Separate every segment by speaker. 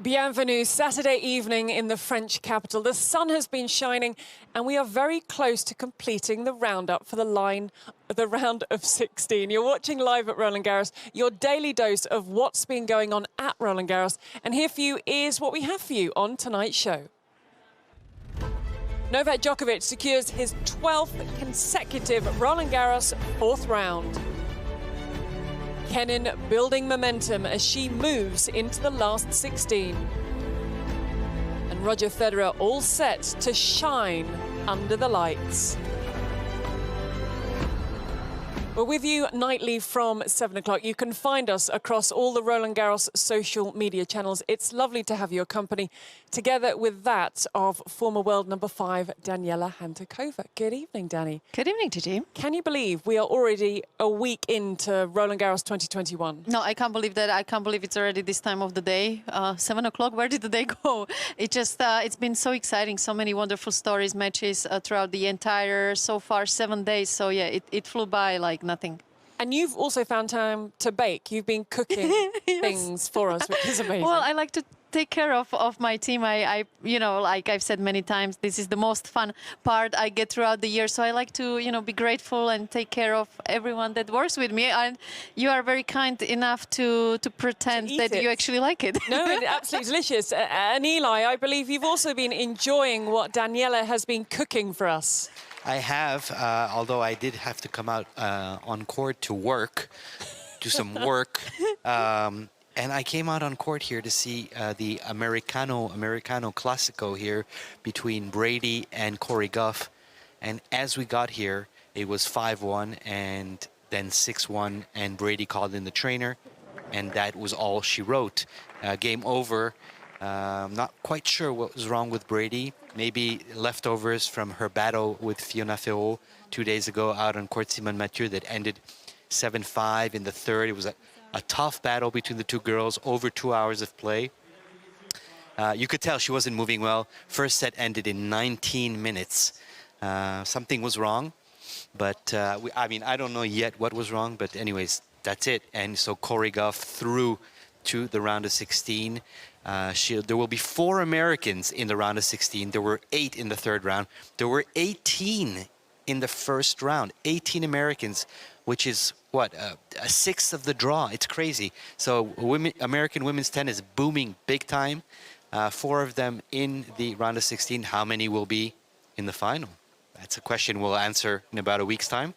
Speaker 1: Bienvenue, Saturday evening in the French capital. The sun has been shining and we are very close to completing the roundup for the round of 16. You're watching live at Roland-Garros, your daily dose of what's been going on at Roland-Garros. And here for you is what we have for you on tonight's show. Novak Djokovic secures his 12th consecutive Roland-Garros fourth round. Kenin building momentum as she moves into the last 16. And Roger Federer all set to shine under the lights. We're with you nightly from 7 o'clock. You can find us across all the Roland-Garros social media channels. It's lovely to have your company, together with that of former world number 5, Daniela Hantuchova. Good evening, Danny.
Speaker 2: Good evening, Gigi.
Speaker 1: Can you believe we are already a week into Roland-Garros 2021?
Speaker 2: No, I can't believe that. I can't believe it's already this time of the day. 7 o'clock, where did the day go? It just, it's been so exciting. So many wonderful stories, matches throughout the entire, so far, 7 days. So yeah, it flew by like nothing.
Speaker 1: And you've also found time to bake. You've been cooking
Speaker 2: Yes.
Speaker 1: things for us, which is amazing.
Speaker 2: Well, I like to take care of my team. I you know, like I've said many times, this is the most fun part I get throughout the year. So I like to, you know, be grateful and take care of everyone that works with me. And you are very kind enough to pretend that you actually like it.
Speaker 1: No, it's absolutely delicious. And Eli, I believe you've also been enjoying what Daniela has been cooking for us.
Speaker 3: I have, although I did have to come out on court to work, do some work. And I came out on court here to see the Americano Classico here between Brady and Corey Goff. And as we got here, it was 5-1 and then 6-1, and Brady called in the trainer, and that was all she wrote. Game over. Not quite sure what was wrong with Brady. Maybe leftovers from her battle with Fiona Ferro 2 days ago out on court Simone Mathieu that ended 7-5 in the third. It was a tough battle between the two girls, over 2 hours of play. You could tell she wasn't moving well. First set ended in 19 minutes. Something was wrong, but I mean, I don't know yet what was wrong, but anyways, that's it. And so Corey Goff through to the round of 16. There will be 4 Americans in the round of 16. There were 8 in the third round. There were 18 in the first round. 18 Americans, which is, what, a sixth of the draw. It's crazy. So American women's tennis booming big time. 4 of them in the round of 16. How many will be in the final? That's a question we'll answer in about a week's time.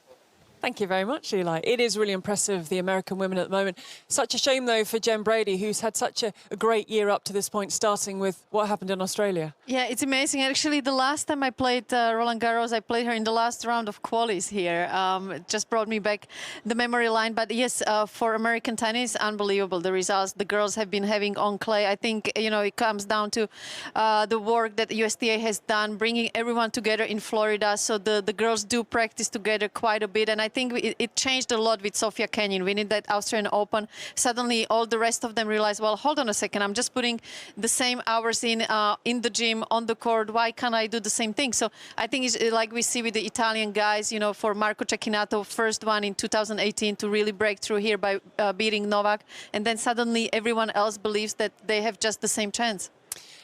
Speaker 1: Thank you very much, Eli. It is really impressive, the American women at the moment. Such a shame, though, for Jen Brady, who's had such a great year up to this point, starting with what happened in Australia.
Speaker 2: Yeah, it's amazing. Actually, the last time I played Roland-Garros, I played her in the last round of qualies here. It just brought me back the memory line. But yes, for American tennis, unbelievable. The results the girls have been having on clay. I think, you know, it comes down to the work that USTA has done, bringing everyone together in Florida. So the girls do practice together quite a bit. And I think it changed a lot with Sofia Kenin winning that Australian Open. Suddenly, all the rest of them realized, well, hold on a second, I'm just putting the same hours in the gym, on the court. Why can't I do the same thing? So I think it's like we see with the Italian guys, you know, for Marco Cecchinato, first one in 2018 to really break through here by beating Novak. And then suddenly everyone else believes that they have just the same chance.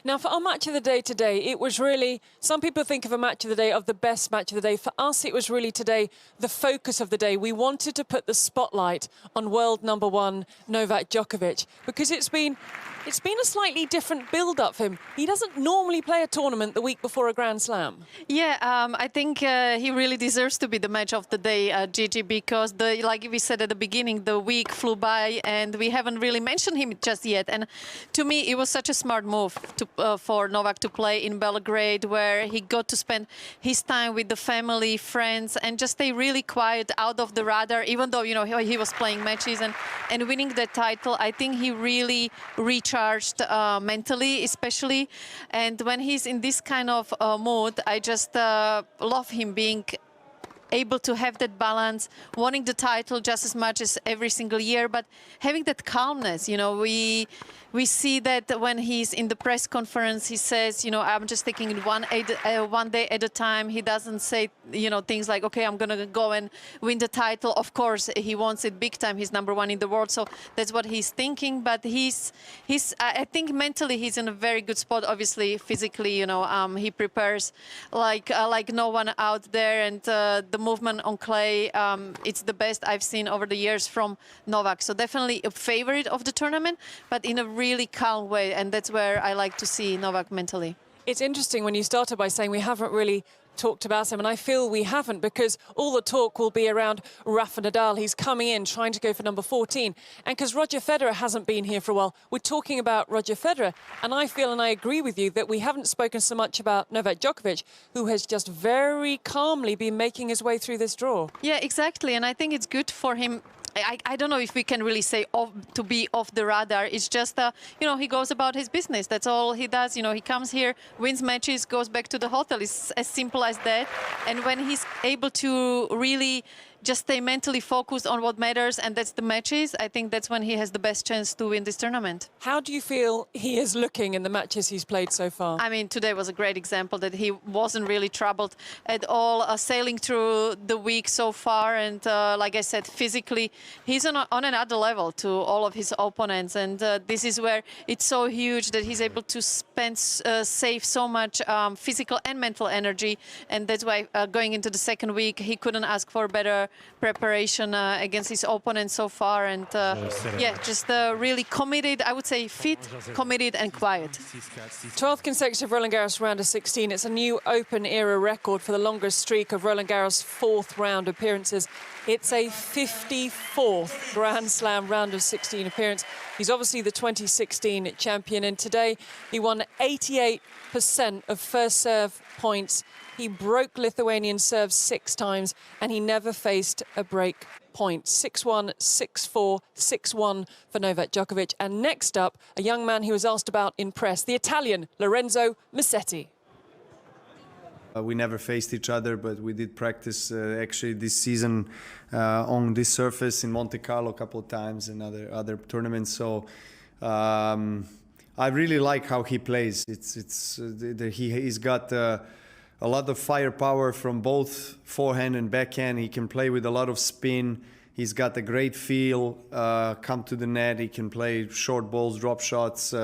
Speaker 1: Now, for our match of the day today, it was really, some people think of a match of the day, of the best match of the day. For us, it was really today the focus of the day. We wanted to put the spotlight on world number 1, Novak Djokovic, because it's been a slightly different build-up for him. He doesn't normally play a tournament the week before a Grand Slam.
Speaker 2: Yeah, I think he really deserves to be the match of the day, Gigi, because, like we said at the beginning, the week flew by and we haven't really mentioned him just yet. And to me, it was such a smart move for Novak to play in Belgrade, where he got to spend his time with the family, friends, and just stay really quiet, out of the radar, even though, you know, he was playing matches and winning that title. I think he really recharged mentally, especially. And when he's in this kind of mood, I just love him being able to have that balance, wanting the title just as much as every single year, but having that calmness. You know, we see that when he's in the press conference, he says, you know, I'm just taking it one day at a time. He doesn't say, you know, things like, okay, I'm going to go and win the title. Of course, he wants it big time. He's #1 in the world. So that's what he's thinking. But I think mentally he's in a very good spot. Obviously, physically, you know, he prepares like no one out there. And the movement on clay, it's the best I've seen over the years from Novak. So definitely a favorite of the tournament, but in a really calm way. And that's where I like to see Novak mentally.
Speaker 1: It's interesting when you started by saying we haven't really talked about him, and I feel we haven't, because all the talk will be around Rafa Nadal. He's coming in, trying to go for number 14. And because Roger Federer hasn't been here for a while, we're talking about Roger Federer. And I feel, and I agree with you, that we haven't spoken so much about Novak Djokovic, who has just very calmly been making his way through this draw.
Speaker 2: Yeah, exactly. And I think it's good for him. I don't know if we can really say to be off the radar. It's just, you know, he goes about his business. That's all he does. You know, he comes here, wins matches, goes back to the hotel. It's as simple as that. And when he's able to really just stay mentally focused on what matters, and that's the matches, I think that's when he has the best chance to win this tournament.
Speaker 1: How do you feel he is looking in the matches he's played so far?
Speaker 2: I mean, today was a great example that he wasn't really troubled at all, sailing through the week so far. And like I said, physically, he's on another level to all of his opponents. And this is where it's so huge that he's able to save so much physical and mental energy. And that's why going into the second week, he couldn't ask for better preparation against his opponent so far. And yeah, just really committed, I would say fit, committed and quiet.
Speaker 1: 12th consecutive Roland-Garros round of 16. It's a new Open era record for the longest streak of Roland-Garros fourth round appearances. It's a 54th Grand Slam round of 16 appearance. He's obviously the 2016 champion, and today he won 88% of first serve points. He broke Lithuanian serves 6 times, and he never faced a break point. 6-1, 6-4, 6-1 for Novak Djokovic. And next up, a young man he was asked about in press, the Italian Lorenzo Musetti.
Speaker 4: We never faced each other, but we did practice actually this season on this surface in Monte Carlo a couple of times and other tournaments. So I really like how he plays. He's got a lot of firepower from both forehand and backhand. He can play with a lot of spin. He's got a great feel, come to the net. He can play short balls, drop shots.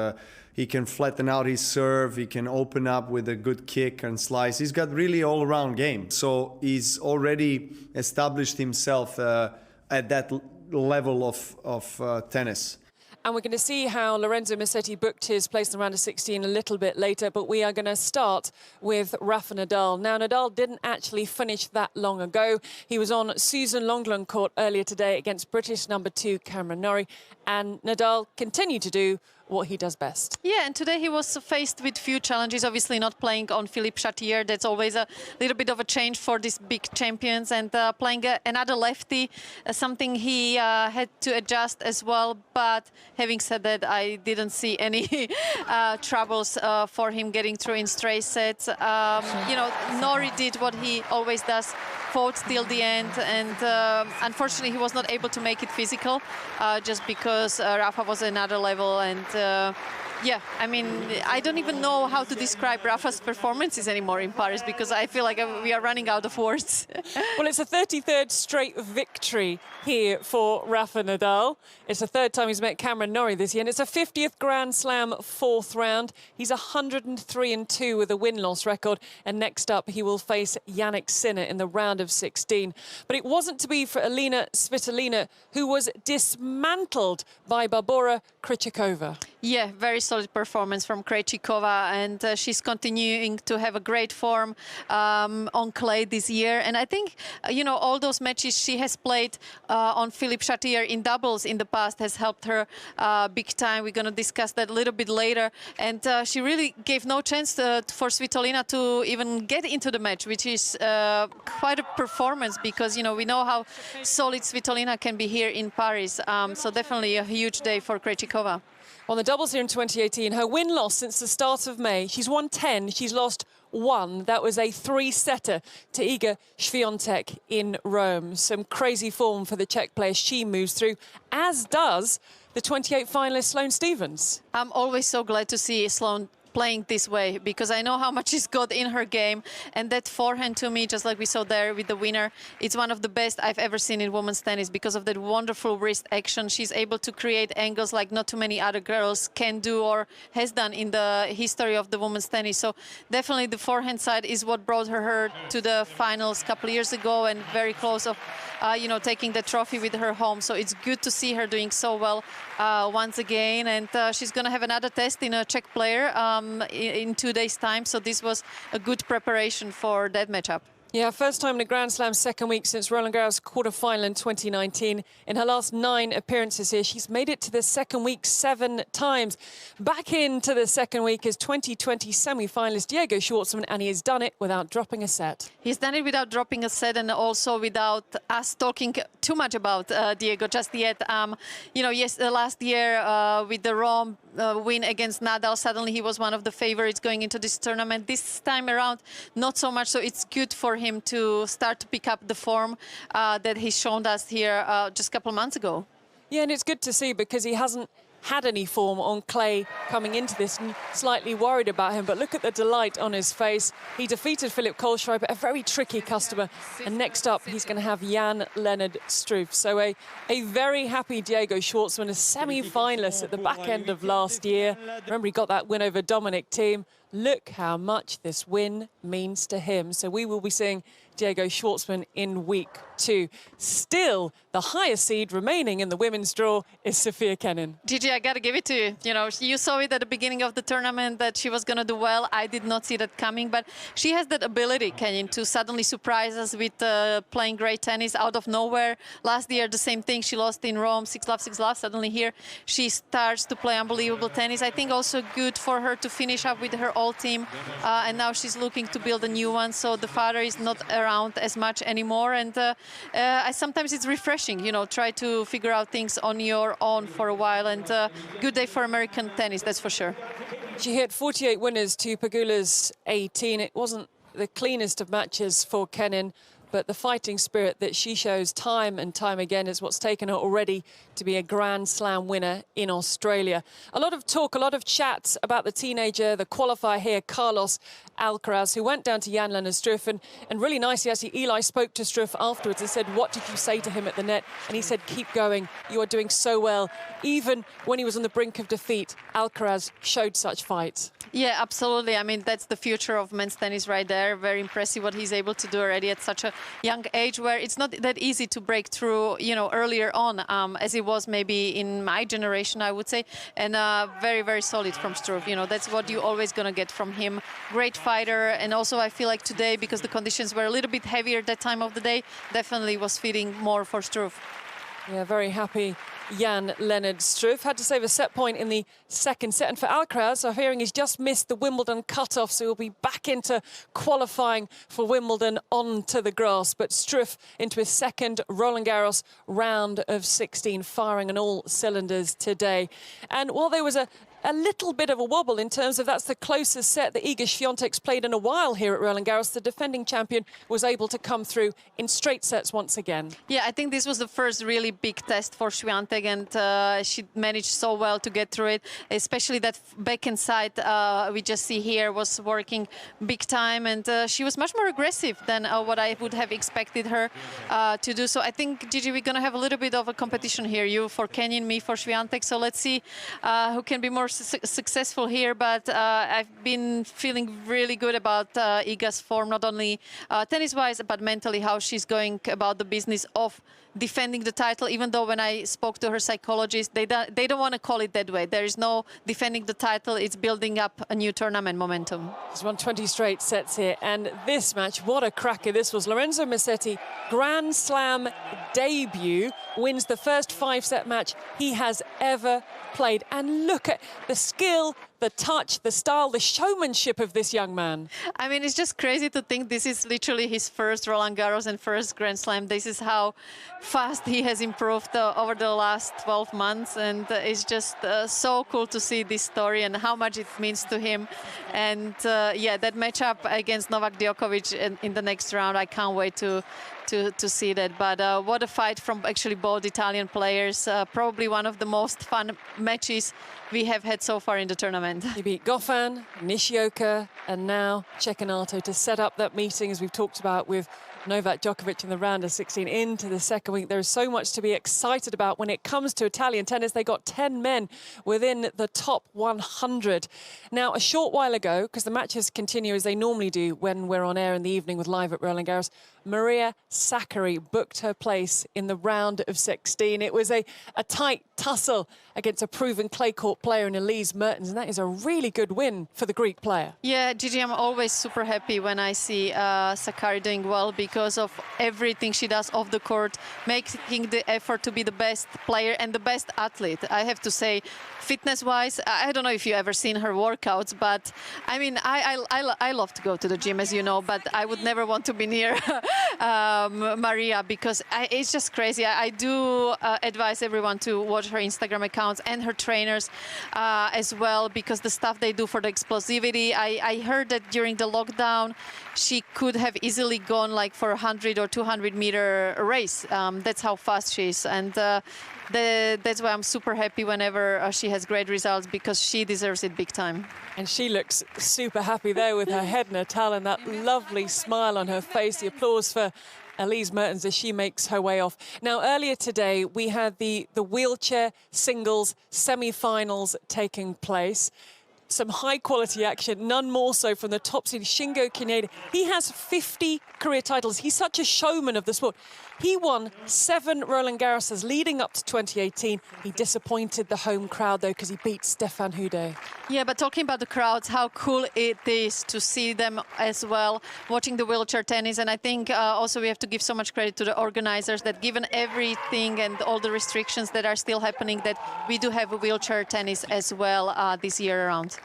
Speaker 4: He can flatten out his serve. He can open up with a good kick and slice. He's got really all-around game. So he's already established himself at that level of tennis.
Speaker 1: And we're going to see how Lorenzo Musetti booked his place in the round of 16 a little bit later, but we are going to start with Rafa Nadal. Now, Nadal didn't actually finish that long ago. He was on Susan Longland court earlier today against British #2 Cameron Norrie, and Nadal continued to do what he does best.
Speaker 2: Yeah, and today he was faced with few challenges, obviously not playing on Philippe Chatrier. That's always a little bit of a change for these big champions, and playing another lefty, something he had to adjust as well. But having said that, I didn't see any troubles for him getting through in straight sets. You know, Norrie did what he always does, fought till the end, and unfortunately he was not able to make it physical just because Rafa was another level. And yeah, I mean, I don't even know how to describe Rafa's performances anymore in Paris, because I feel like we are running out of words.
Speaker 1: Well, it's a 33rd straight victory here for Rafa Nadal. It's the 3rd time he's met Cameron Norrie this year, and it's a 50th Grand Slam 4th round. He's 103-2 with a win-loss record, and next up he will face Jannik Sinner in the round of 16. But it wasn't to be for Elina Svitolina, who was dismantled by Barbora Krejcikova.
Speaker 2: Yeah, very solid performance from Krejcikova, and she's continuing to have a great form on clay this year. And I think, you know, all those matches she has played on Philippe Chatrier in doubles in the past has helped her big time. We're going to discuss that a little bit later. And she really gave no chance for Svitolina to even get into the match, which is quite a performance, because, you know, we know how solid Svitolina can be here in Paris. So definitely a huge day for Krejcikova.
Speaker 1: On the doubles here in 2018, her win-loss since the start of May, she's won 10, she's lost 1. That was a 3-setter to Iga Swiatek in Rome. Some crazy form for the Czech player. She moves through, as does the 28 finalist Sloane Stephens.
Speaker 2: I'm always so glad to see Sloane playing this way, because I know how much she's got in her game, and that forehand to me, just like we saw there with the winner, it's one of the best I've ever seen in women's tennis because of that wonderful wrist action. She's able to create angles like not too many other girls can do or has done in the history of the women's tennis. So definitely the forehand side is what brought her to the finals a couple of years ago, and very close of taking the trophy with her home. So it's good to see her doing so well once again, and she's going to have another test in a Czech player in 2 days' time. So this was a good preparation for that matchup.
Speaker 1: Yeah, first time in a Grand Slam second week since Roland-Garros quarter-final in 2019. In her last 9 appearances here, she's made it to the second week 7 times. Back into the second week is 2020 semi-finalist Diego Schwartzman, and he has done it without dropping a set.
Speaker 2: He's done it without dropping a set, and also without us talking too much about Diego just yet. Yes, last year with the Rome win against Nadal, suddenly he was one of the favorites going into this tournament. This time around, not so much, so it's good for him to start to pick up the form that he's shown us here just a couple of months ago.
Speaker 1: Yeah, and it's good to see because he hasn't had any form on clay coming into this, and slightly worried about him. But look at the delight on his face. He defeated Philip Kohlschreiber, a very tricky customer. And next up, he's going to have Jan-Lennard Struff. So a very happy Diego Schwartzman, a semi-finalist at the back end of last year. Remember, he got that win over Dominic Thiem. Look how much this win means to him. So we will be seeing Diego Schwartzman in week 2. Still, the highest seed remaining in the women's draw is Sofia Kenin.
Speaker 2: Gigi, I got to give it to you. You saw it at the beginning of the tournament that she was going to do well. I did not see that coming, but she has that ability, Kenin, to suddenly surprise us with playing great tennis out of nowhere. Last year, the same thing. She lost in Rome, 6-love, 6-love. Suddenly here, she starts to play unbelievable tennis. I think also good for her to finish up with her old team, and now she's looking to build a new one. So the father is not around as much anymore, and sometimes it's refreshing, try to figure out things on your own for a while, and good day for American tennis, that's for sure.
Speaker 1: She hit 48 winners to Pegula's 18. It wasn't the cleanest of matches for Kenin, but the fighting spirit that she shows time and time again is what's taken her already to be a Grand Slam winner in Australia. A lot of talk, a lot of chat about the teenager, the qualifier here, Carlos Alcaraz, who went down to Jan-Lennard Struff, and really nicely, actually, Eli spoke to Struff afterwards and said, what did you say to him at the net? And he said, keep going, you are doing so well. Even when he was on the brink of defeat, Alcaraz showed such fight.
Speaker 2: Yeah, absolutely. I mean, that's the future of men's tennis right there. Very impressive what he's able to do already at such a young age, where it's not that easy to break through, earlier on, as it was maybe in my generation, I would say. And very, very solid from Struff. That's what you're always going to get from him. Great fighter. And also I feel like today, because the conditions were a little bit heavier that time of the day, definitely was feeding more for Struff.
Speaker 1: Yeah, very happy Jan-Lennard Struff. Had to save a set point in the second set. And for Alcaraz, I'm hearing he's just missed the Wimbledon cutoff, so he'll be back into qualifying for Wimbledon onto the grass. But Struff into his second Roland-Garros round of 16, firing on all cylinders today. And while there was a little bit of a wobble in terms of that's the closest set that Iga Swiatek's played in a while here at Roland-Garros, the defending champion was able to come through in straight sets once again.
Speaker 2: Yeah, I think this was the first really big test for Swiatek, and she managed so well to get through it, especially that backhand side we just see here was working big time, and she was much more aggressive than what I would have expected her to do. So I think, Gigi, we're going to have a little bit of a competition here, you for Kenin, me for Swiatek, so let's see who can be more successful here, but I've been feeling really good about Iga's form, not only tennis-wise, but mentally, how she's going about the business of defending the title, even though when I spoke to her psychologist, they don't want to call it that way. There is no defending the title, it's building up a new tournament momentum.
Speaker 1: He's won 20 straight sets here, and this match, what a cracker this was. Lorenzo Musetti, Grand Slam debut, wins the first 5-set match he has ever played. And look at the skill, the touch, the style, the showmanship of this young man.
Speaker 2: I mean, it's just crazy to think this is literally his first Roland-Garros and first Grand Slam. This is how fast he has improved over the last 12 months. And it's just so cool to see this story and how much it means to him. And yeah, that matchup against Novak Djokovic in the next round, I can't wait to see that. But what a fight from actually both Italian players. Probably one of the most fun matches we have had so far in the tournament.
Speaker 1: He beat Goffin, Nishioka, and now Cecchinato to set up that meeting, as we've talked about, with Novak Djokovic in the round of 16 into the second week. There is so much to be excited about when it comes to Italian tennis. They got 10 men within the top 100. Now, a short while ago, because the matches continue as they normally do when we're on air in the evening with Live at Roland-Garros, Maria Sakkari booked her place in the round of 16. It was a tight tussle against a proven clay court player in Elise Mertens, and that is a really good win for the Greek player.
Speaker 2: Yeah, Gigi, I'm always super happy when I see Sakkari doing well because of everything she does off the court, making the effort to be the best player and the best athlete. I have to say, fitness-wise, I don't know if you ever seen her workouts, but I mean, I love to go to the gym, as you know, but I would never want to be near Maria because it's just crazy. I do advise everyone to watch her Instagram accounts and her trainers as well, because the stuff they do for the explosivity. I heard that during the lockdown, she could have easily gone like for a 100 or 200 meter race. That's how fast she is. And that's why I'm super happy whenever she has great results, because she deserves it big time.
Speaker 1: And she looks super happy there with her head in her towel and that lovely smile on her face. The applause for Elise Mertens as she makes her way off. Now, earlier today, we had the wheelchair singles semi-finals taking place. Some high-quality action, none more so from the top seed, Shingo Kunieda. He has 50 career titles. He's such a showman of the sport. He won 7 Roland-Garroses leading up to 2018. He disappointed the home crowd, though, because he beat Stefan Houdet.
Speaker 2: Yeah, but talking about the crowds, how cool it is to see them as well, watching the wheelchair tennis. And I think also we have to give so much credit to the organizers that, given everything and all the restrictions that are still happening, that we do have a wheelchair tennis as well this year around.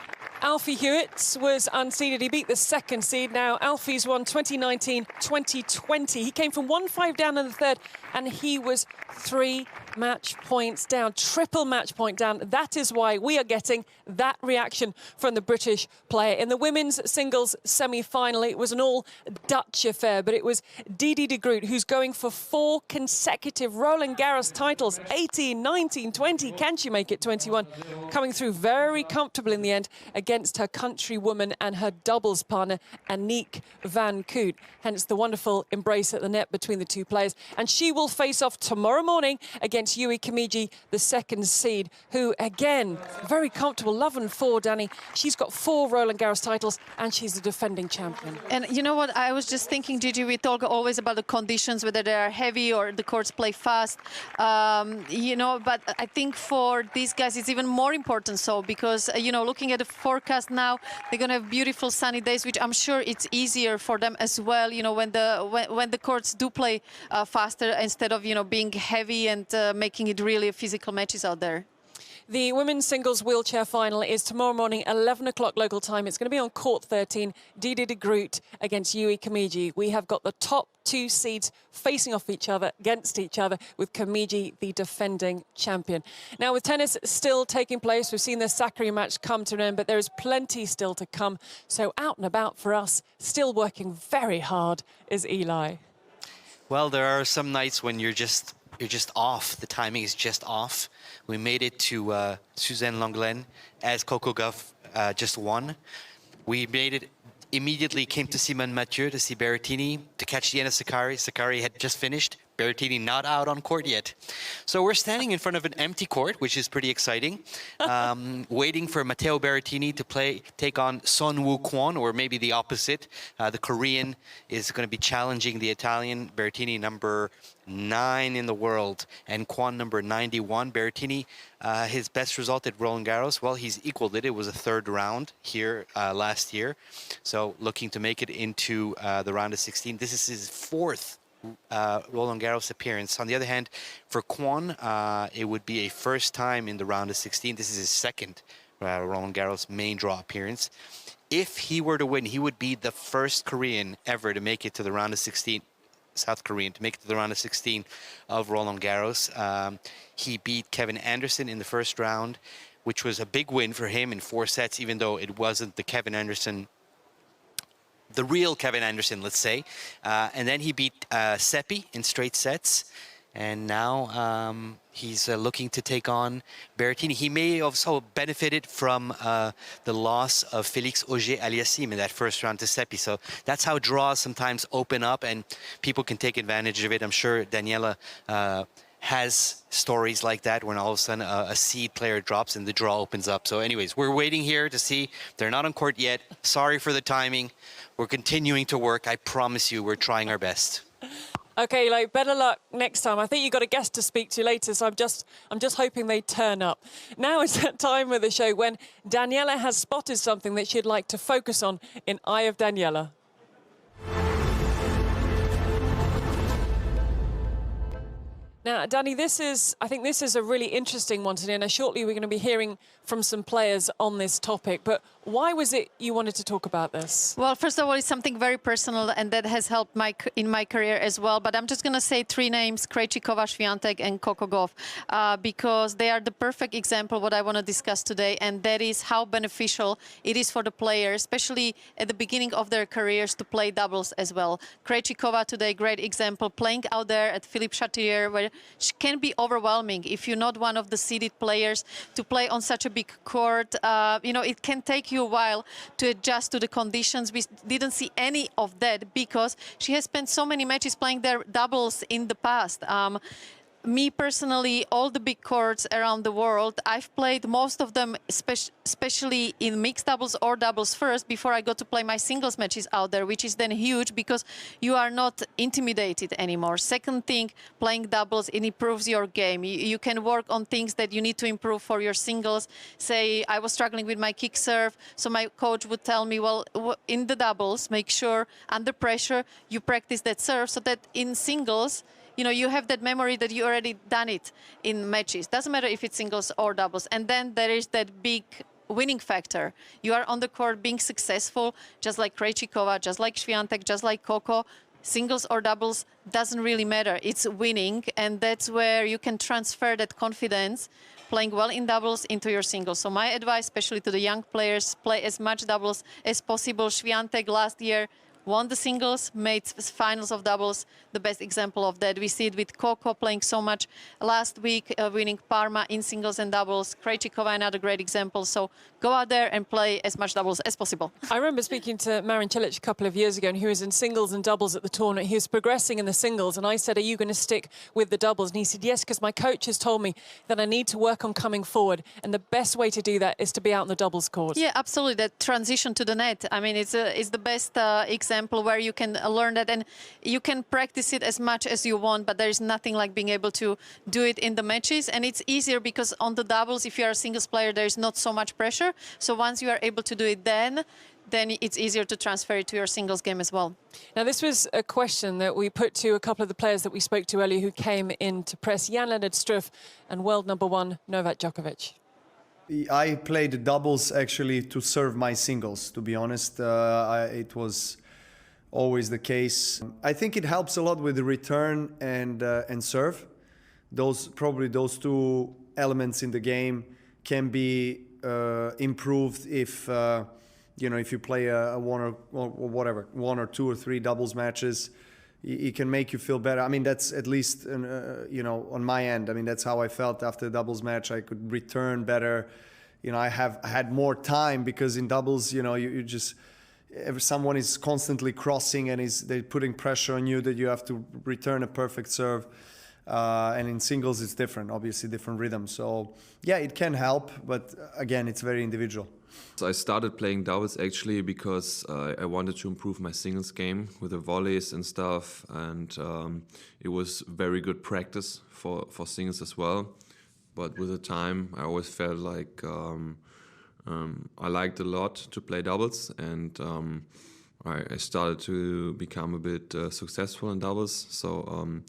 Speaker 1: Alfie Hewitt was unseeded. He beat the second seed. Now, Alfie's won 2019, 2020. He came from 1-5 down in the third, and he was 3 match points down, triple match point down. That is why we are getting that reaction from the British player. In the women's singles semi-final, it was an all-Dutch affair, but it was Didi de Groot, who's going for 4 consecutive Roland-Garros titles, 18, 19, 20. Can she make it 21? Coming through very comfortable in the end against her countrywoman and her doubles partner, Aniek van Koot. Hence the wonderful embrace at the net between the two players. And she will face off tomorrow morning against Yui Kimiji, the second seed, who, again, very comfortable. Love and 4, Danny. She's got 4 Roland-Garros titles, and she's the defending champion.
Speaker 2: And you know what? I was just thinking, Gigi, we talk always about the conditions, whether they are heavy or the courts play fast. You know, but I think for these guys, it's even more important so, because, you know, looking at the forecast now, they're going to have beautiful sunny days, which I'm sure it's easier for them as well, you know, when the courts do play faster instead of, you know, being heavy and making it really physical matches out there.
Speaker 1: The women's singles wheelchair final is tomorrow morning, 11 o'clock local time. It's going to be on court 13, Didi de Groot against Yui Kimiji. We have got the top 2 seeds facing off against each other, with Kimiji the defending champion. Now, with tennis still taking place, we've seen the Sakkari match come to an end, but there is plenty still to come. So out and about for us, still working very hard, is Eli.
Speaker 3: Well, there are some nights when you're just off. The timing is just off. We made it to Suzanne Lenglen as Coco Gauff just won. We made it immediately, came to Simone Mathieu to see Berrettini, to catch the end of Sakkari. Sakkari had just finished. Berrettini not out on court yet. So we're standing in front of an empty court, which is pretty exciting, waiting for Matteo Berrettini to take on Son Woo Kwon, or maybe the opposite. The Korean is going to be challenging the Italian. Berrettini, number 9 in the world, and Kwon, number 91. Berrettini, his best result at Roland-Garros, well, he's equaled it. It was a 3rd round here last year. So looking to make it into the round of 16. This is his 4th Roland-Garros appearance. On the other hand, for Kwon, it would be a first time in the round of 16. This is his 2nd Roland-Garros main draw appearance. If he were to win, he would be the first Korean ever to make it to the round of 16, South Korean, to make it to the round of 16 of Roland-Garros. He beat Kevin Anderson in the first round, which was a big win for him in 4 sets, even though it wasn't the Kevin Anderson, the real Kevin Anderson, let's say. And then he beat Seppi in straight sets. And now he's looking to take on Berrettini. He may also benefited from the loss of Félix Auger-Aliassime in that first round to Seppi. So that's how draws sometimes open up and people can take advantage of it. I'm sure Daniela has stories like that when all of a sudden a seed player drops and the draw opens up. So anyways, we're waiting here to see. They're not on court yet. Sorry for the timing. We're continuing to work. I promise you, we're trying our best.
Speaker 1: Okay, like, better luck next time. I think you've got a guest to speak to later, so I'm just hoping they turn up. Now is that time of the show when Daniela has spotted something that she'd like to focus on in Eye of Daniela. Now, Danny, I think this is a really interesting one today, and shortly we're going to be hearing from some players on this topic. But why was it you wanted to talk about this?
Speaker 2: Well, first of all, it's something very personal, and that has helped in my career as well. But I'm just going to say 3 names: Krejcikova, Swiatek, and Coco Gauff, because they are the perfect example of what I want to discuss today, and that is how beneficial it is for the players, especially at the beginning of their careers, to play doubles as well. Krejcikova today, great example, playing out there at Philippe Chatrier, where can be overwhelming if you're not one of the seeded players to play on such a big court. You know, it can take you a while to adjust to the conditions. We didn't see any of that because she has spent so many matches playing their doubles in the past. Me personally, all the big courts around the world, I've played most of them, especially in mixed doubles or doubles first, before I got to play my singles matches out there, which is then huge because you are not intimidated anymore. Second thing, playing doubles, it improves your game. You can work on things that you need to improve for your singles. Say, I was struggling with my kick serve, so my coach would tell me, well, in the doubles, make sure under pressure you practice that serve so that in singles, you know, you have that memory that you already done it in matches. Doesn't matter if it's singles or doubles. And then there is that big winning factor. You are on the court being successful, just like Krejcikova, just like Swiatek, just like Coco. Singles or doubles doesn't really matter. It's winning, and that's where you can transfer that confidence, playing well in doubles, into your singles. So my advice, especially to the young players, play as much doubles as possible. Swiatek last year won the singles, made finals of doubles. The best example of that. We see it with Coco playing so much last week, winning Parma in singles and doubles. Krejcikova, another great example. So go out there and play as much doubles as possible.
Speaker 1: I remember speaking to Marin Cilic a couple of years ago, and he was in singles and doubles at the tournament. He was progressing in the singles, and I said, are you going to stick with the doubles? And he said, yes, because my coach has told me that I need to work on coming forward, and the best way to do that is to be out in the doubles court.
Speaker 2: Yeah, absolutely. That transition to the net, I mean, it's the best example where you can learn that, and you can practice it as much as you want, but there is nothing like being able to do it in the matches. And it's easier because on the doubles, if you're a singles player, there is not so much pressure. So once you are able to do it, then it's easier to transfer it to your singles game as well.
Speaker 1: Now, this was a question that we put to a couple of the players that we spoke to earlier who came in to press: Jan-Lennard Struff and world #1 Novak Djokovic.
Speaker 4: I played doubles actually to serve my singles, to be honest. It was always the case. I think it helps a lot with the return and serve. Probably those 2 elements in the game can be improved if if you play one or 2 or 3 doubles matches. It can make you feel better. I mean, that's at least on my end. I mean, that's how I felt after the doubles match. I could return better. I had more time because in doubles, you just, someone is constantly crossing and they're putting pressure on you that you have to return a perfect serve. And in singles, it's different, obviously different rhythm. So yeah, it can help, but again, it's very individual.
Speaker 5: So I started playing doubles actually because I wanted to improve my singles game with the volleys and stuff, and it was very good practice for singles as well. But with the time, I always felt like I liked a lot to play doubles, and I started to become a bit successful in doubles. So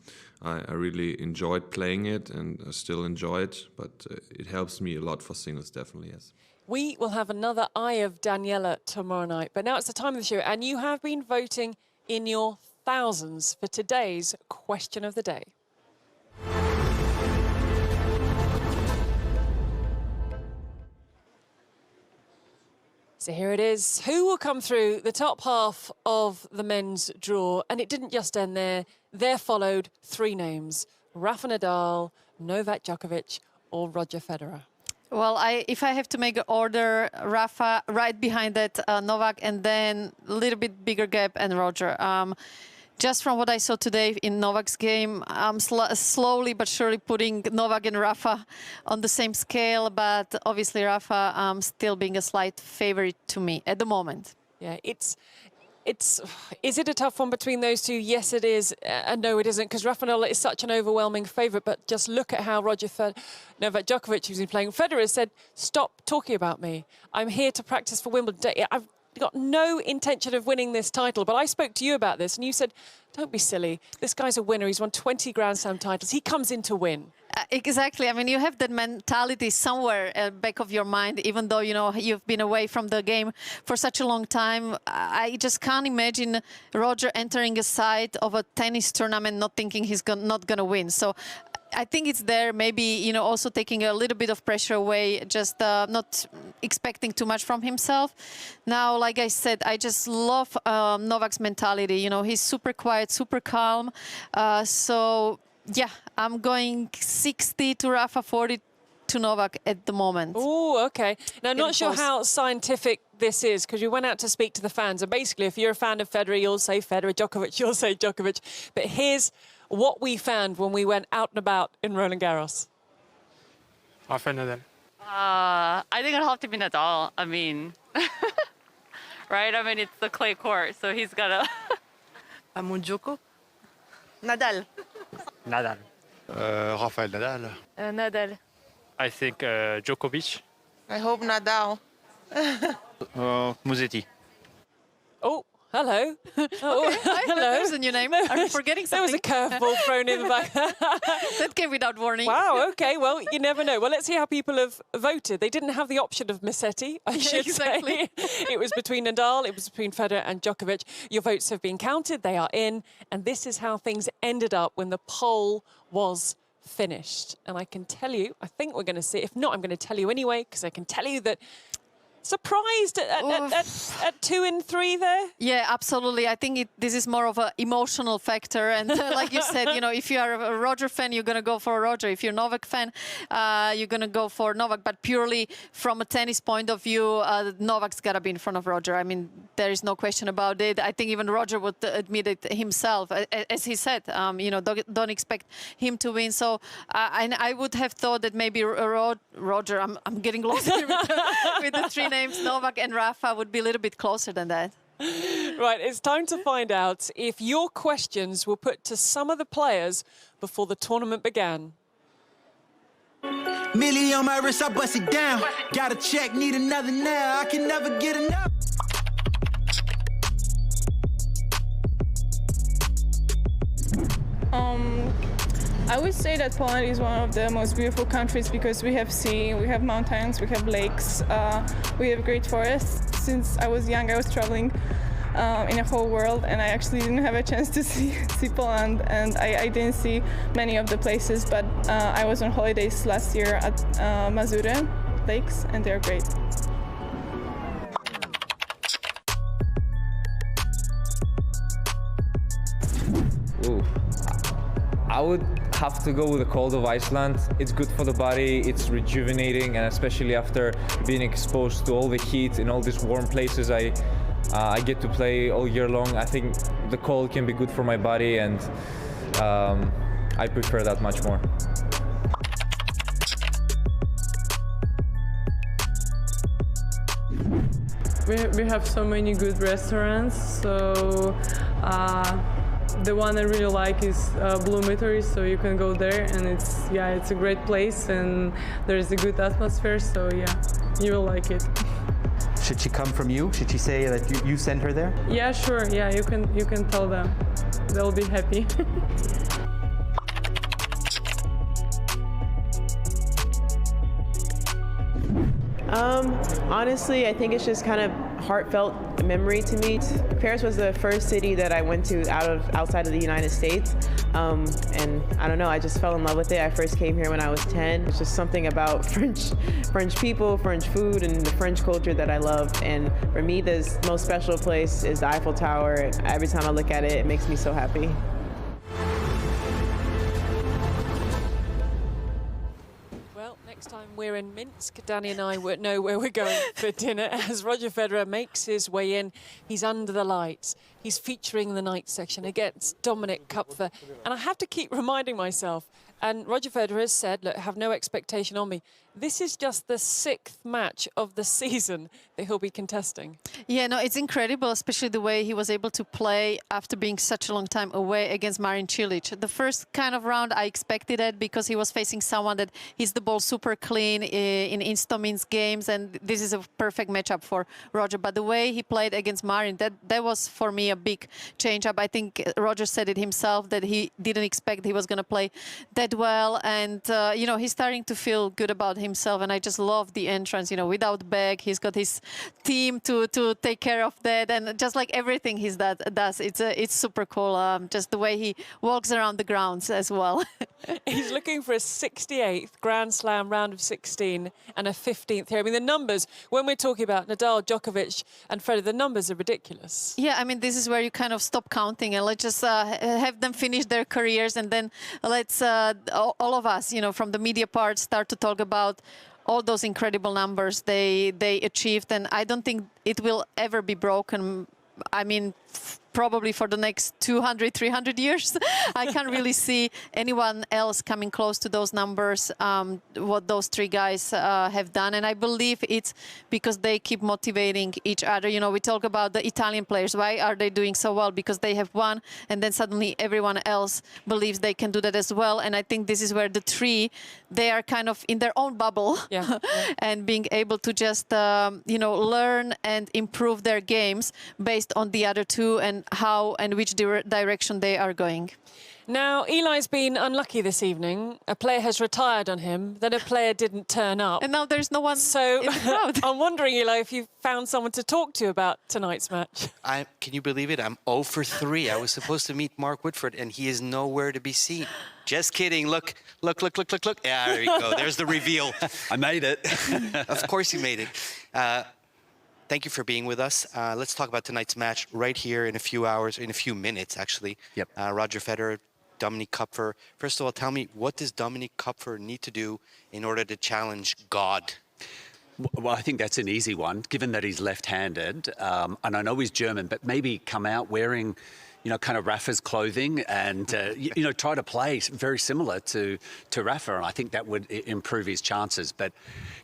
Speaker 5: I really enjoyed playing it, and I still enjoy it, but it helps me a lot for singles, definitely, yes.
Speaker 1: We will have another Eye of Daniela tomorrow night. But now it's the time of the show, and you have been voting in your thousands for today's question of the day. So here it is. Who will come through the top half of the men's draw? And it didn't just end there. There followed three names: Rafa Nadal, Novak Djokovic, or Roger Federer.
Speaker 2: Well, if I have to make an order, Rafa right behind that, Novak, and then a little bit bigger gap, and Roger. Just from what I saw today in Novak's game, I'm slowly but surely putting Novak and Rafa on the same scale, but obviously Rafa still being a slight favorite to me at the moment.
Speaker 1: Yeah, is it a tough one between those two? Yes, it is, and no, it isn't, because Rafa Nadal is such an overwhelming favourite. But just look at how Novak Djokovic, who's been playing, Federer, said, "Stop talking about me. I'm here to practice for Wimbledon. I've got no intention of winning this title." But I spoke to you about this, and you said, "Don't be silly. This guy's a winner. He's won 20 Grand Slam titles. He comes in to win."
Speaker 2: Exactly. I mean, you have that mentality somewhere back of your mind, even though, you know, you've been away from the game for such a long time. I just can't imagine Roger entering a side of a tennis tournament not thinking he's not going to win. So I think it's there, maybe, you know, also taking a little bit of pressure away, just not expecting too much from himself. Now, like I said, I just love Novak's mentality. You know, he's super quiet, super calm. So, yeah, I'm going 60 to Rafa, 40 to Novak at the moment.
Speaker 1: Oh, okay. Now, I'm not sure how scientific this is, because we went out to speak to the fans. And basically, if you're a fan of Federer, you'll say Federer. Djokovic, you'll say Djokovic. But here's what we found when we went out and about in Roland-Garros.
Speaker 6: Rafael Nadal.
Speaker 7: I think it'll have to be Nadal. I mean, right? I mean, it's the clay court, so he's got to...
Speaker 8: Joko? Nadal.
Speaker 6: Nadal.
Speaker 9: Rafael Nadal.
Speaker 7: Nadal.
Speaker 6: I think Djokovic.
Speaker 8: I hope Nadal.
Speaker 9: Musetti.
Speaker 1: Oh, hello. Oh, hello.
Speaker 2: There's a new name. Are you forgetting
Speaker 1: There was
Speaker 2: something?
Speaker 1: a curveball thrown in the back.
Speaker 2: That came without warning.
Speaker 1: Wow, OK. Well, you never know. Well, let's see how people have voted. They didn't have the option of Musetti, I should
Speaker 2: exactly.
Speaker 1: say. It was between Nadal, it was between Federer and Djokovic. Your votes have been counted. They are in. And this is how things ended up when the poll was finished. And I can tell you, I think we're going to see, if not, I'm going to tell you anyway, because I can tell you that surprised at 2 and 3 there?
Speaker 2: Yeah, absolutely. I think this is more of an emotional factor. And like you said, you know, if you are a Roger fan, you're going to go for Roger. If you're a Novak fan, you're going to go for Novak. But purely from a tennis point of view, Novak's got to be in front of Roger. I mean, there is no question about it. I think even Roger would admit it himself. As he said, you know, don't expect him to win. So I would have thought that maybe Roger, I'm getting lost here with the three names, Novak and Rafa, would be a little bit closer than that.
Speaker 1: Right, it's time to find out if your questions were put to some of the players before the tournament began.
Speaker 10: Millie on my wrist, I bust it down. Got a check, need another now. I can never get enough.
Speaker 11: I would say that Poland is one of the most beautiful countries because we have sea, we have mountains, we have lakes, we have great forests. Since I was young, I was traveling in the whole world, and I actually didn't have a chance to see Poland, and I didn't see many of the places, but I was on holidays last year at Mazure lakes, and they're great.
Speaker 12: Ooh. I would have to go with the cold of Iceland. It's good for the body, it's rejuvenating, and especially after being exposed to all the heat in all these warm places I get to play all year long. I think the cold can be good for my body, and I prefer that much more.
Speaker 11: We have so many good restaurants, so the one I really like is Blue Meteor, so you can go there, and it's a great place, and there is a good atmosphere, so yeah, you will like it.
Speaker 13: Should she come from you? Should she say that you sent her there?
Speaker 11: Yeah, sure. Yeah, you can tell them. They'll be happy.
Speaker 14: Honestly, I think it's just kind of heartfelt memory to me. Paris was the first city that I went to outside of the United States. And I don't know, I just fell in love with it. I first came here when I was 10. It's just something about French people, French food, and the French culture that I love. And for me, the most special place is the Eiffel Tower. Every time I look at it, it makes me so happy.
Speaker 1: Next time we're in Minsk, Danny and I know where we're going for dinner as Roger Federer makes his way in. He's under the lights. He's featuring the night section against Dominic Koepfer. And I have to keep reminding myself, and Roger Federer has said, look, have no expectation on me. This is just the 6th match of the season that he'll be contesting.
Speaker 2: Yeah, no, it's incredible, especially the way he was able to play after being such a long time away against Marin Cilic. The first kind of round, I expected it because he was facing someone that hits the ball super clean in Istomin's games, and this is a perfect matchup for Roger. But the way he played against Marin, that was for me a big change-up. I think Roger said it himself that he didn't expect he was going to play that well, and you know, he's starting to feel good about himself, and I just love the entrance. You know, without Beck, he's got his team to take care of that, and just like everything he does, it's super cool. Just the way he walks around the grounds as well.
Speaker 1: He's looking for a 68th Grand Slam round of 16 and a 15th here. I mean, the numbers, when we're talking about Nadal, Djokovic and Federer, the numbers are ridiculous.
Speaker 2: Yeah, I mean, this is where you kind of stop counting and let's just have them finish their careers, and then let's all of us, you know, from the media part, start to talk about all those incredible numbers they achieved, and I don't think it will ever be broken. I mean, probably for the next 200, 300 years. I can't really see anyone else coming close to those numbers, what those three guys have done. And I believe it's because they keep motivating each other. You know, we talk about the Italian players. Why are they doing so well? Because they have won, and then suddenly everyone else believes they can do that as well. And I think this is where the three, they are kind of in their own bubble, and being able to just, you know, learn and improve their games based on the other two and how and which direction they are going.
Speaker 1: Now, Eli's been unlucky this evening. A player has retired on him, then a player didn't turn up.
Speaker 2: And now there's no one
Speaker 1: so
Speaker 2: in the crowd.
Speaker 1: I'm wondering, Eli, if you found someone to talk to about tonight's match.
Speaker 3: Can you believe it? I'm 0 for 3. I was supposed to meet Mark Woodforde, and he is nowhere to be seen. Just kidding. Look. Yeah, there you go. There's the reveal.
Speaker 15: I made it.
Speaker 3: Of course you made it. Thank you for being with us. Let's talk about tonight's match right here in a few hours, in a few minutes, actually.
Speaker 15: Yep.
Speaker 3: Roger Federer, Dominic Koepfer. First of all, tell me, what does Dominic Koepfer need to do in order to challenge God?
Speaker 15: Well, I think that's an easy one, given that he's left-handed. And I know he's German, but maybe come out wearing, you know, kind of Rafa's clothing and, you know, try to play very similar to Rafa. And I think that would improve his chances. But,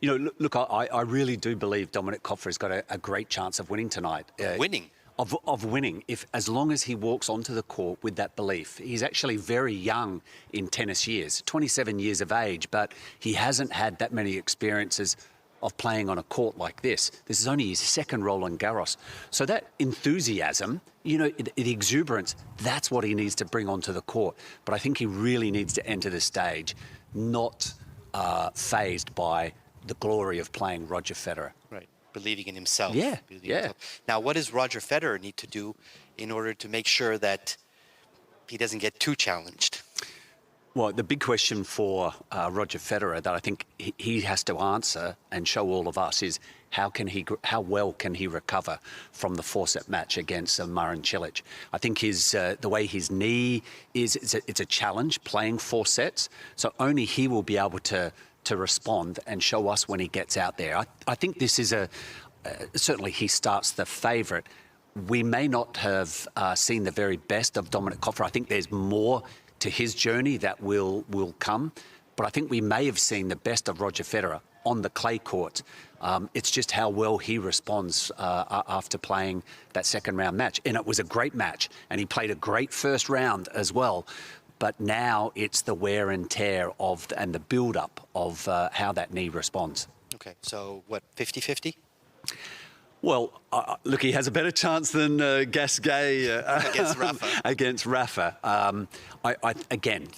Speaker 15: you know, look, I really do believe Dominic Koepfer has got a great chance of winning tonight.
Speaker 3: Winning?
Speaker 15: Of winning, as long as he walks onto the court with that belief. He's actually very young in tennis years, 27 years of age, but he hasn't had that many experiences of playing on a court like this. This is only his second Roland-Garros. So that enthusiasm, you know, the exuberance, that's what he needs to bring onto the court. But I think he really needs to enter the stage not fazed by the glory of playing Roger Federer.
Speaker 3: Right. Believing in himself.
Speaker 15: Yeah,
Speaker 3: Now, what does Roger Federer need to do in order to make sure that he doesn't get too challenged?
Speaker 15: Well, the big question for Roger Federer that I think he has to answer and show all of us is how well can he recover from the 4-set match against Marin Cilic? I think the way his knee is, it's a challenge playing 4 sets. So only he will be able to respond and show us when he gets out there. I think this is certainly he starts the favourite. We may not have seen the very best of Dominic Koepfer. I think there's more to his journey that will come. But I think we may have seen the best of Roger Federer on the clay court. It's just how well he responds after playing that second round match. And it was a great match. And he played a great first round as well. But now it's the wear and tear and the build-up of how that knee responds.
Speaker 3: Okay, so what, 50-50?
Speaker 15: Well, look, he has a better chance than Gasquet against Rafa. Again,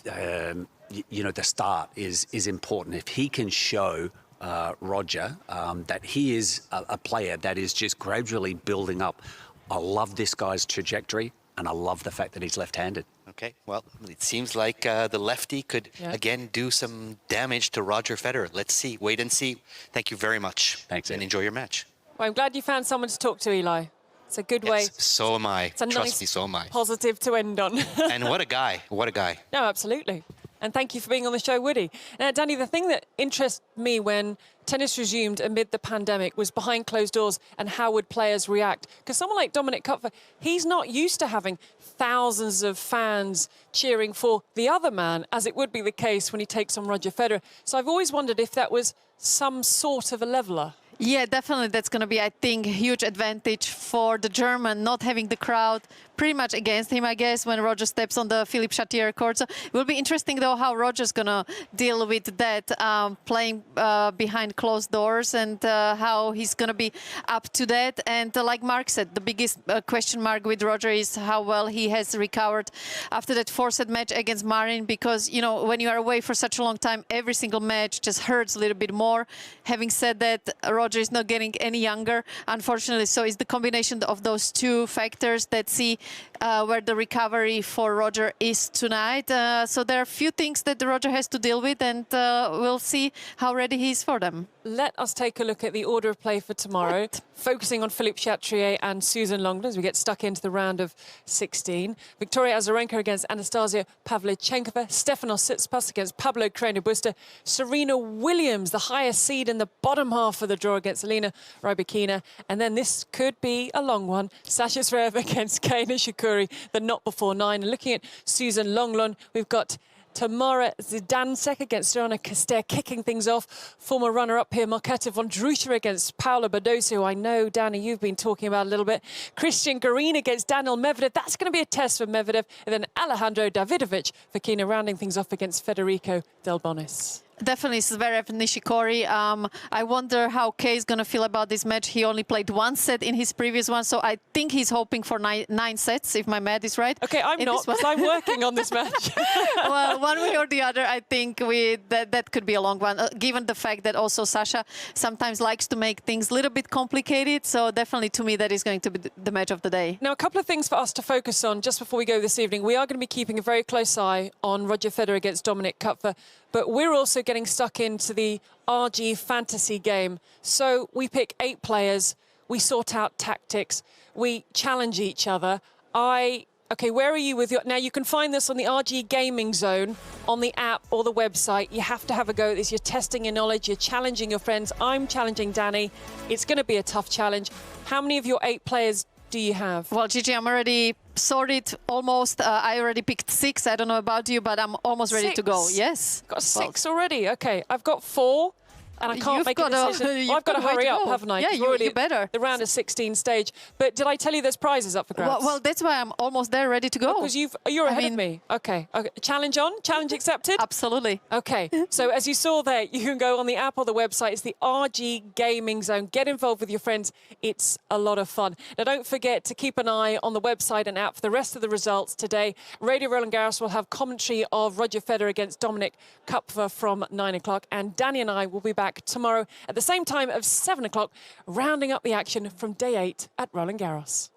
Speaker 15: you know, the start is important. If he can show Roger, that he is a player that is just gradually building up. I love this guy's trajectory, and I love the fact that he's left-handed.
Speaker 3: Okay, well, it seems like the lefty could, again, do some damage to Roger Federer. Let's see. Wait and see. Thank you very much.
Speaker 15: Thanks,
Speaker 3: and enjoy your match.
Speaker 1: Well, I'm glad you found someone to talk to, Eli. It's a good way.
Speaker 3: So am I.
Speaker 1: It's a
Speaker 3: Trust
Speaker 1: nice
Speaker 3: me, so am I.
Speaker 1: positive to end on.
Speaker 3: And what a guy. What a guy.
Speaker 1: No, absolutely. And thank you for being on the show, Woody. Now, Danny, the thing that interests me when tennis resumed amid the pandemic was behind closed doors and how would players react. Because someone like Dominic Koepfer, he's not used to having thousands of fans cheering for the other man, as it would be the case when he takes on Roger Federer. So I've always wondered if that was some sort of a leveller.
Speaker 2: Yeah, definitely. That's going to be, I think, a huge advantage for the German, not having the crowd pretty much against him, I guess, when Roger steps on the Philippe Chatrier court. So it will be interesting, though, how Roger's going to deal with that, playing behind closed doors, and how he's going to be up to that. And like Mark said, the biggest question mark with Roger is how well he has recovered after that 4-set match against Marin, because, you know, when you are away for such a long time, every single match just hurts a little bit more. Having said that, Roger is not getting any younger, unfortunately. So it's the combination of those two factors that see where the recovery for Roger is tonight. So there are a few things that Roger has to deal with, and we'll see how ready he is for them.
Speaker 1: Let us take a look at the order of play for tomorrow, focusing on Philippe Chatrier and Susan Longden as we get stuck into the round of 16. Victoria Azarenka against Anastasia Pavlyuchenkova, Stefanos Tsitsipas against Pablo Carreño Busta, Serena Williams, the highest seed in the bottom half of the draw, against Elena Rybakina, and then this could be a long one, Sasha Zverev against Kei Nishikori, the not before 9. And looking at Susan Longden, we've got Tamara Zidansek against Joanna Koster kicking things off. Former runner-up here, Marketa Vondrousova against Paula Badosa, who I know, Danny, you've been talking about a little bit. Christian Garin against Daniel Medvedev. That's going to be a test for Medvedev. And then Alejandro Davidovich for Kina, rounding things off against Federico Del Bonis.
Speaker 2: Definitely Zverev and Nishikori. I wonder how Kei is going to feel about this match. He only played 1 set in his previous one, so I think he's hoping for 9 sets, if my math is right.
Speaker 1: Okay, I'm not, because I'm working on this match.
Speaker 2: Well, one way or the other, I think that could be a long one, given the fact that also Sasha sometimes likes to make things a little bit complicated. So definitely, to me, that is going to be the match of the day.
Speaker 1: Now, a couple of things for us to focus on just before we go this evening. We are going to be keeping a very close eye on Roger Federer against Dominic Koepfer, but we're also getting stuck into the RG fantasy game. So we pick 8 players, we sort out tactics, we challenge each other. Okay, where are you with your... Now, you can find this on the RG Gaming Zone, on the app or the website. You have to have a go at this. You're testing your knowledge, you're challenging your friends. I'm challenging Danny. It's going to be a tough challenge. How many of your 8 players do you have?
Speaker 2: Well, Gigi, I'm already sorted almost. I already picked 6. I don't know about you, but I'm almost ready to go. Yes.
Speaker 1: Got 6 already. Okay, I've got 4. And I can't make a decision. Well, I've got to hurry up, haven't I?
Speaker 2: Yeah, you better.
Speaker 1: The round of 16 stage. But did I tell you there's prizes up for grabs?
Speaker 2: Well, that's why I'm almost there, ready to go.
Speaker 1: Because you're ahead of me. Okay. Challenge on? Challenge accepted?
Speaker 2: Absolutely.
Speaker 1: Okay. So as you saw there, you can go on the app or the website. It's the RG Gaming Zone. Get involved with your friends. It's a lot of fun. Now, don't forget to keep an eye on the website and app for the rest of the results today. Radio Roland-Garros will have commentary of Roger Federer against Dominic Koepfer from 9 o'clock. And Danny and I will be back tomorrow at the same time of 7 o'clock, rounding up the action from day 8 at Roland-Garros.